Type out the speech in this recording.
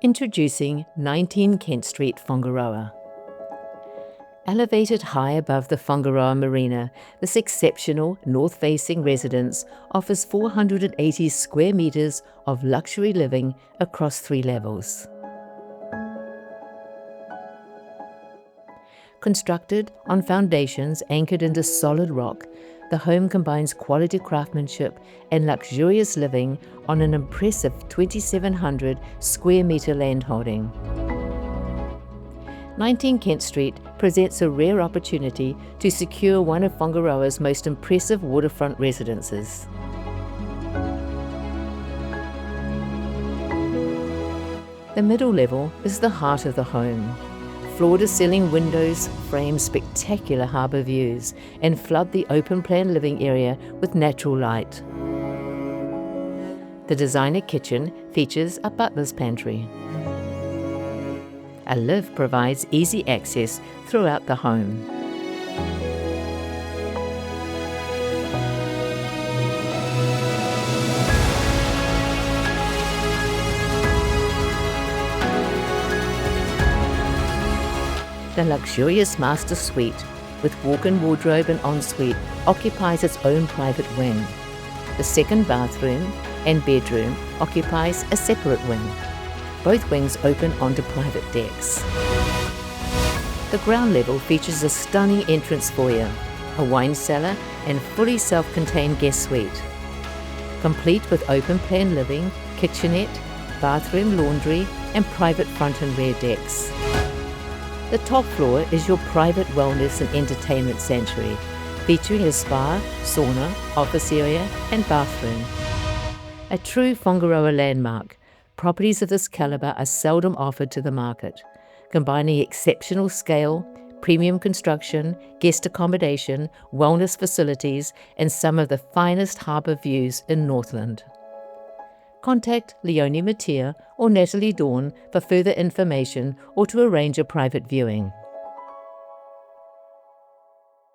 Introducing 19 Kent Street, Whangaroa. Elevated high above the Whangaroa Marina, this exceptional north-facing residence offers 480 square metres of luxury living across 3 levels. Constructed on foundations anchored into solid rock, the home combines quality craftsmanship and luxurious living on an impressive 2,700 square metre landholding. 19 Kent Street presents a rare opportunity to secure one of Whangaroa's most impressive waterfront residences. The middle level is the heart of the home. Floor-to-ceiling windows frame spectacular harbour views and flood the open-plan living area with natural light. The designer kitchen features a butler's pantry. A lift provides easy access throughout the home. The luxurious master suite, with walk-in wardrobe and ensuite, occupies its own private wing. The second bathroom and bedroom occupies a separate wing. Both wings open onto private decks. The ground level features a stunning entrance foyer, a wine cellar and fully self-contained guest suite. Complete with open-plan living, kitchenette, bathroom, laundry and private front and rear decks. The top floor is your private wellness and entertainment sanctuary, featuring a spa, sauna, office area and bathroom. A true Whangaroa landmark, properties of this calibre are seldom offered to the market, combining exceptional scale, premium construction, guest accommodation, wellness facilities and some of the finest harbour views in Northland. Contact Leonie Mattia or Natalie Dawn for further information or to arrange a private viewing.